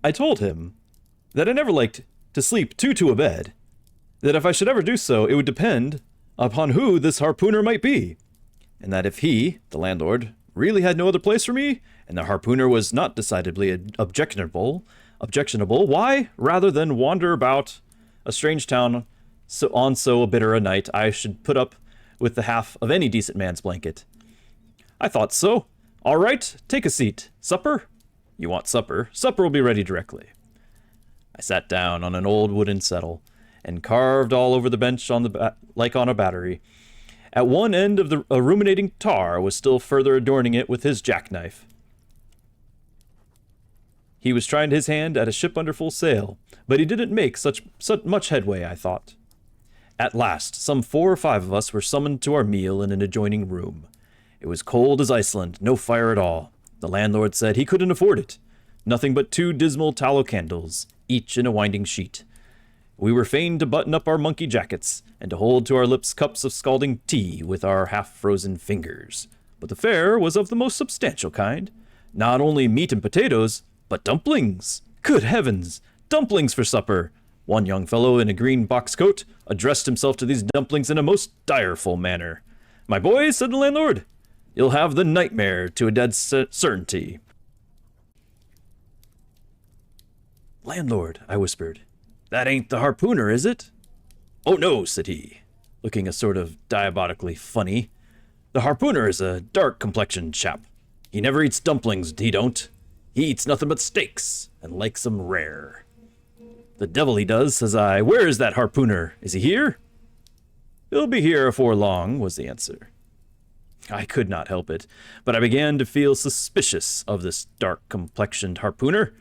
I told him that I never liked to sleep two to a bed, that if I should ever do so, it would depend upon who this harpooner might be, and that if he, the landlord, really had no other place for me, and the harpooner was not decidedly objectionable, why, rather than wander about a strange town on so bitter a night, I should put up with the half of any decent man's blanket. I thought so. All right, take a seat. Supper? You want supper? Supper will be ready directly. I sat down on an old wooden settle, and carved all over the bench like on a battery. At one end of a ruminating tar was still further adorning it with his jackknife. He was trying his hand at a ship under full sail, but he didn't make such much headway, I thought. At last, some 4 or 5 of us were summoned to our meal in an adjoining room. It was cold as Iceland, no fire at all. The landlord said he couldn't afford it. Nothing but 2 dismal tallow candles, each in a winding sheet. We were fain to button up our monkey jackets, and to hold to our lips cups of scalding tea with our half-frozen fingers. But the fare was of the most substantial kind. Not only meat and potatoes, but dumplings! Good heavens! Dumplings for supper! One young fellow in a green box coat addressed himself to these dumplings in a most direful manner. "My boys," said the landlord, "you'll have the nightmare to a dead certainty." "Landlord," I whispered, "that ain't the harpooner, is it?" "Oh, no," said he, looking a sort of diabolically funny. "The harpooner is a dark-complexioned chap. He never eats dumplings, he don't. He eats nothing but steaks, and likes 'em rare." "The devil he does," says I. "Where is that harpooner? Is he here?" "He'll be here afore long," was the answer. I could not help it, but I began to feel suspicious of this dark-complexioned harpooner.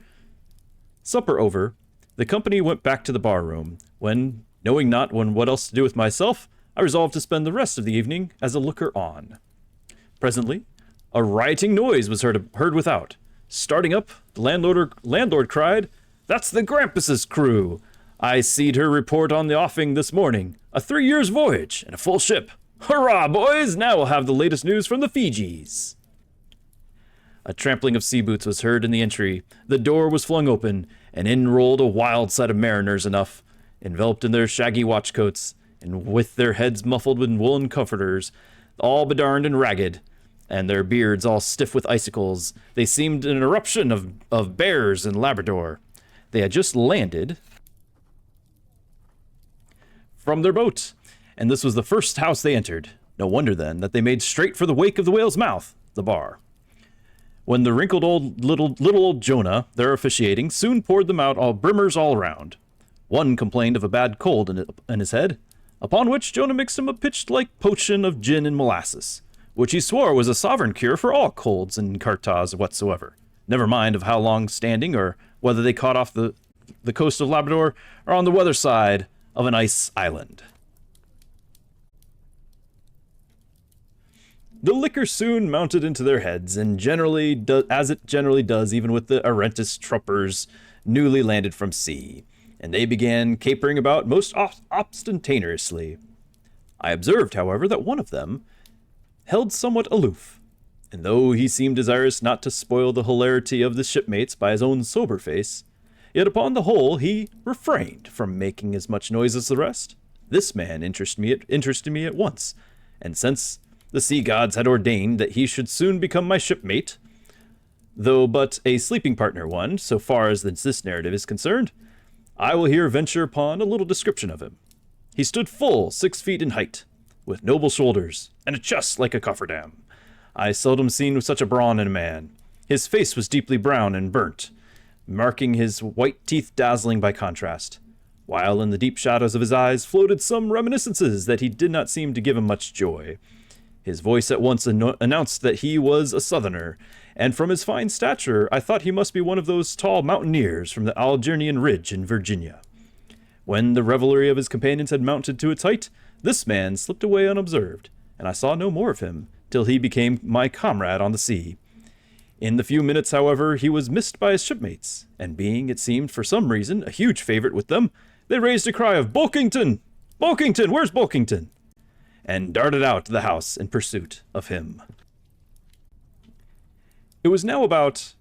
Supper over, the company went back to the bar-room, when, knowing not what else to do with myself, I resolved to spend the rest of the evening as a looker-on. Presently, a rioting noise was heard without. Starting up, the landlord cried, "That's the Grampus's crew. I seed her report on the offing this morning. A 3 years' voyage, and a full ship. Hurrah, boys! Now we'll have the latest news from the Fijis." A trampling of sea boots was heard in the entry. The door was flung open, and in rolled a wild set of mariners enough, enveloped in their shaggy watchcoats, and with their heads muffled in woolen comforters, all bedarned and ragged, and their beards all stiff with icicles. They seemed an eruption of bears in Labrador. They had just landed from their boat, and this was the first house they entered. No wonder, then, that they made straight for the wake of the whale's mouth, the bar. When the wrinkled little old Jonah, there officiating, soon poured them out brimmers all around. One complained of a bad cold in his head, upon which Jonah mixed him a pitched-like potion of gin and molasses, which he swore was a sovereign cure for all colds and catarrhs whatsoever, never mind of how long standing, or whether they caught off the coast of Labrador or on the weather side of an ice island. The liquor soon mounted into their heads, and as it generally does even with the errantist truppers newly landed from sea, and they began capering about most ostentatiously. I observed, however, that one of them held somewhat aloof, and though he seemed desirous not to spoil the hilarity of the shipmates by his own sober face, yet upon the whole he refrained from making as much noise as the rest. This man interested me at once, and since the sea gods had ordained that he should soon become my shipmate, though but a sleeping partner one, so far as this narrative is concerned, I will here venture upon a little description of him. He stood full 6 feet in height, with noble shoulders, and a chest like a cofferdam. I seldom seen such a brawn in a man. His face was deeply brown and burnt, marking his white teeth dazzling by contrast, while in the deep shadows of his eyes floated some reminiscences that he did not seem to give him much joy. His voice at once announced that he was a southerner, and from his fine stature I thought he must be one of those tall mountaineers from the Algernian Ridge in Virginia. When the revelry of his companions had mounted to its height, this man slipped away unobserved, and I saw no more of him till he became my comrade on the sea. In the few minutes, however, he was missed by his shipmates, and being, it seemed, for some reason, a huge favorite with them, they raised a cry of "Bulkington! Bulkington! Where's Bulkington?" and darted out to the house in pursuit of him. It was now about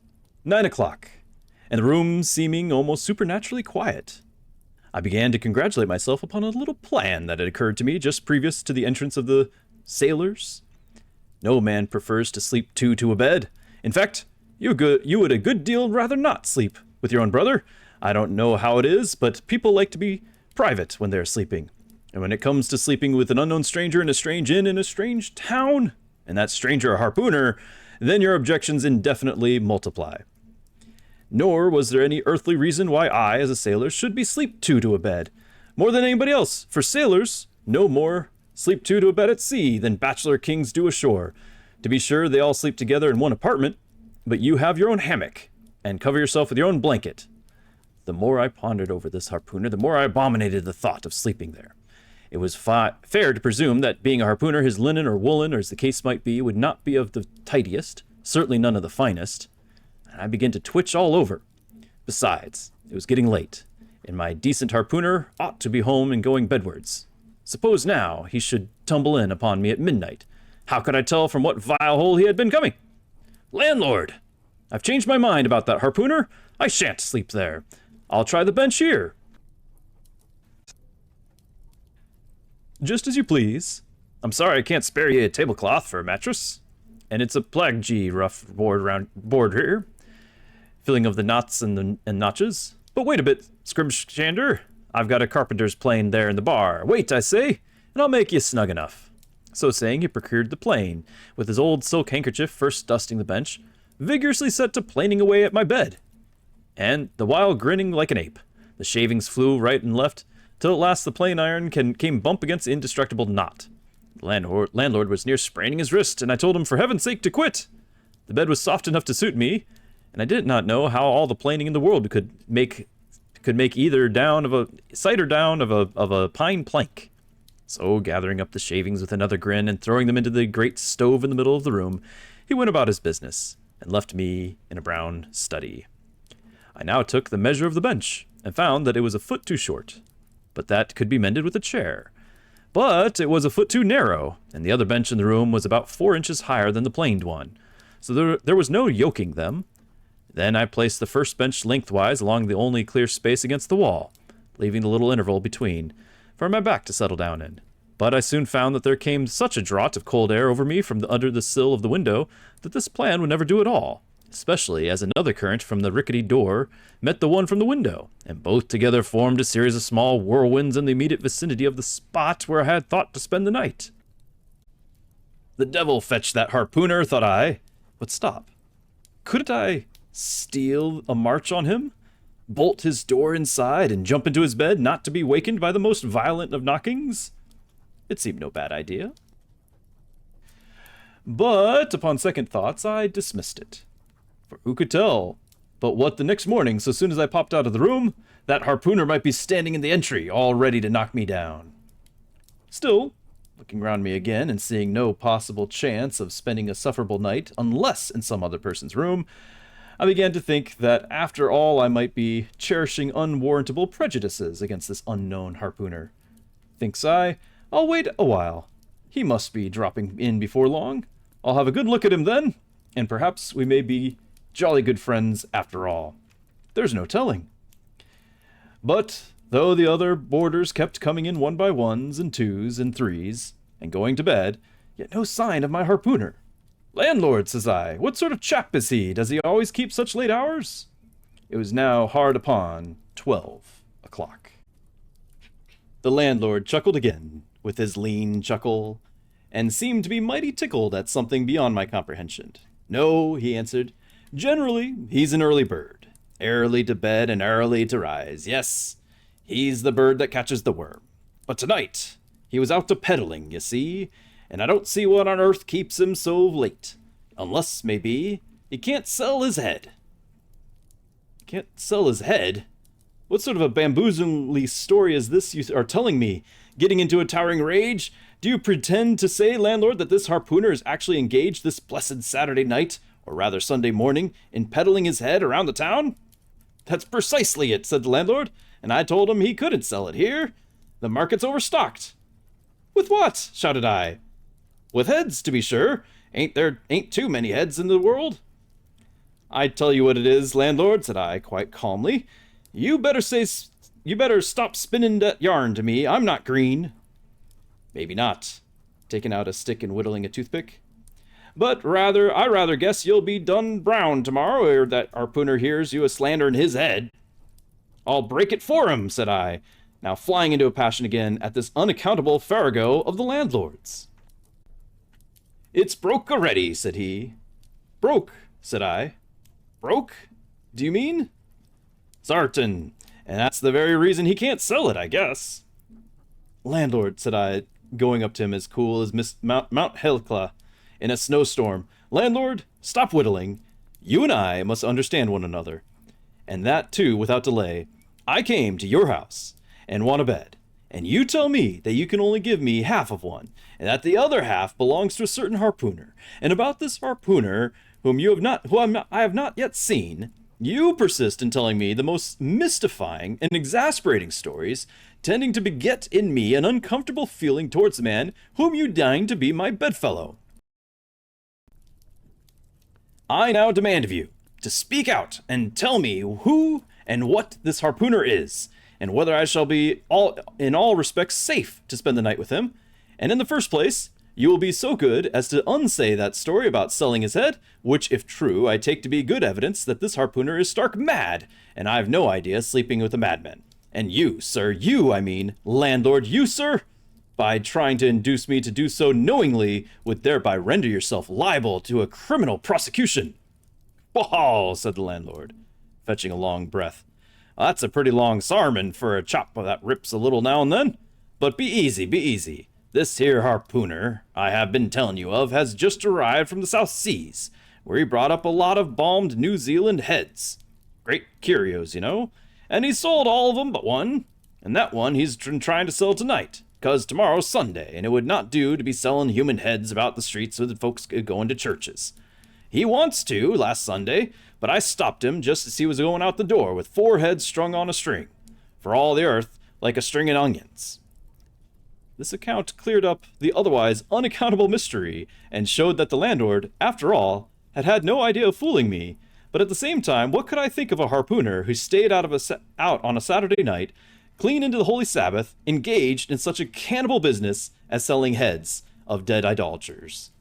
9 o'clock, and the room seeming almost supernaturally quiet. I began to congratulate myself upon a little plan that had occurred to me just previous to the entrance of the sailors. No man prefers to sleep two to a bed. In fact, you would a good deal rather not sleep with your own brother. I don't know how it is, but people like to be private when they're sleeping. And when it comes to sleeping with an unknown stranger in a strange inn in a strange town, and that stranger a harpooner, then your objections indefinitely multiply. Nor was there any earthly reason why I, as a sailor, should be sleep two to a bed. More than anybody else, for sailors no more sleep two to a bed at sea than bachelor kings do ashore. To be sure, they all sleep together in one apartment, but you have your own hammock, and cover yourself with your own blanket. The more I pondered over this harpooner, the more I abominated the thought of sleeping there. It was fair to presume that, being a harpooner, his linen or woolen, or as the case might be, would not be of the tidiest, certainly none of the finest, and I began to twitch all over. Besides, it was getting late, and my decent harpooner ought to be home and going bedwards. Suppose now he should tumble in upon me at midnight. How could I tell from what vile hole he had been coming? Landlord! I've changed my mind about that harpooner. I shan't sleep there. I'll try the bench here. Just as you please. I'm sorry I can't spare you a tablecloth for a mattress. And it's a plaguey rough board here, filling of the knots and notches. But wait a bit, Scrimshander. I've got a carpenter's plane there in the bar. Wait, I say, and I'll make you snug enough. So saying, he procured the plane, with his old silk handkerchief first dusting the bench, vigorously set to planing away at my bed, and the while grinning like an ape. The shavings flew right and left, till at last the plane iron came bump against the indestructible knot. The landlord was near spraining his wrist, and I told him for heaven's sake to quit. The bed was soft enough to suit me, and I did not know how all the planing in the world could make either down of a cider down of a pine plank. So, gathering up the shavings with another grin and throwing them into the great stove in the middle of the room, he went about his business and left me in a brown study. I now took the measure of the bench and found that it was a foot too short, but that could be mended with a chair. But it was a foot too narrow, and the other bench in the room was about 4 inches higher than the planed one, so there was no yoking them. Then I placed the first bench lengthwise along the only clear space against the wall, leaving the little interval between for my back to settle down in. But I soon found that there came such a draught of cold air over me from under the sill of the window that this plan would never do at all, especially as another current from the rickety door met the one from the window, and both together formed a series of small whirlwinds in the immediate vicinity of the spot where I had thought to spend the night. The devil fetch that harpooner, thought I. But stop. Couldn't I steal a march on him? Bolt his door inside and jump into his bed, not to be wakened by the most violent of knockings? It seemed no bad idea. But, upon second thoughts, I dismissed it. For who could tell but what the next morning, so soon as I popped out of the room, that harpooner might be standing in the entry, all ready to knock me down. Still, looking round me again and seeing no possible chance of spending a sufferable night, unless in some other person's room, I began to think that after all I might be cherishing unwarrantable prejudices against this unknown harpooner. Thinks I, I'll wait a while. He must be dropping in before long. I'll have a good look at him then, and perhaps we may be jolly good friends after all. There's no telling. But though the other boarders kept coming in one by ones and twos and threes, and going to bed, yet no sign of my harpooner. Landlord, says I, what sort of chap is he? Does he always keep such late hours? It was now hard upon 12 o'clock. The landlord chuckled again, with his lean chuckle, and seemed to be mighty tickled at something beyond my comprehension. No, he answered, generally he's an early bird, early to bed and early to rise. Yes, he's the bird that catches the worm. But tonight he was out a-peddling, you see, and I don't see what on earth keeps him so late. Unless, maybe, he can't sell his head. Can't sell his head? What sort of a bamboozling story is this you are telling me? Getting into a towering rage? Do you pretend to say, landlord, that this harpooner is actually engaged this blessed Saturday night, or rather Sunday morning, in peddling his head around the town? That's precisely it, said the landlord, and I told him he couldn't sell it here. The market's overstocked. With what? Shouted I. With heads, to be sure. Ain't too many heads in the world? I tell you what it is, landlord, said I, quite calmly. You better stop spinning that yarn to me. I'm not green. Maybe not, taking out a stick and whittling a toothpick. But I rather guess you'll be done brown tomorrow, ere that harpooner hears you a slandering his head. I'll break it for him, said I, now flying into a passion again at this unaccountable farrago of the landlord's. It's broke already, said he. Broke, said I. Broke? Do you mean? Sartain, and that's the very reason he can't sell it, I guess. Landlord, said I, going up to him as cool as Mount Hecla in a snowstorm. Landlord, stop whittling. You and I must understand one another. And that, too, without delay. I came to your house and want a bed, and you tell me that you can only give me half of one, and that the other half belongs to a certain harpooner. And about this harpooner, whom I have not yet seen, you persist in telling me the most mystifying and exasperating stories, tending to beget in me an uncomfortable feeling towards the man whom you deign to be my bedfellow. I now demand of you to speak out and tell me who and what this harpooner is, and whether I shall be in all respects safe to spend the night with him. And in the first place, you will be so good as to unsay that story about selling his head, which, if true, I take to be good evidence that this harpooner is stark mad, and I've no idea sleeping with a madman. And you, sir, landlord, you, sir, by trying to induce me to do so knowingly, would thereby render yourself liable to a criminal prosecution. Wow, said the landlord, fetching a long breath. That's a pretty long sarmon for a chop that rips a little now and then. But be easy, be easy. This here harpooner I have been telling you of has just arrived from the South Seas, where he brought up a lot of balmed New Zealand heads. Great curios, you know. And he sold all of them but one, and that one he's trying to sell tonight, 'cause tomorrow's Sunday, and it would not do to be selling human heads about the streets with folks going to churches. He wants to, last Sunday, but I stopped him just as he was going out the door with 4 heads strung on a string, for all the earth like a string of onions. This account cleared up the otherwise unaccountable mystery, and showed that the landlord, after all, had had no idea of fooling me. But at the same time, what could I think of a harpooner who stayed out on a Saturday night, clean into the Holy Sabbath, engaged in such a cannibal business as selling heads of dead idolaters?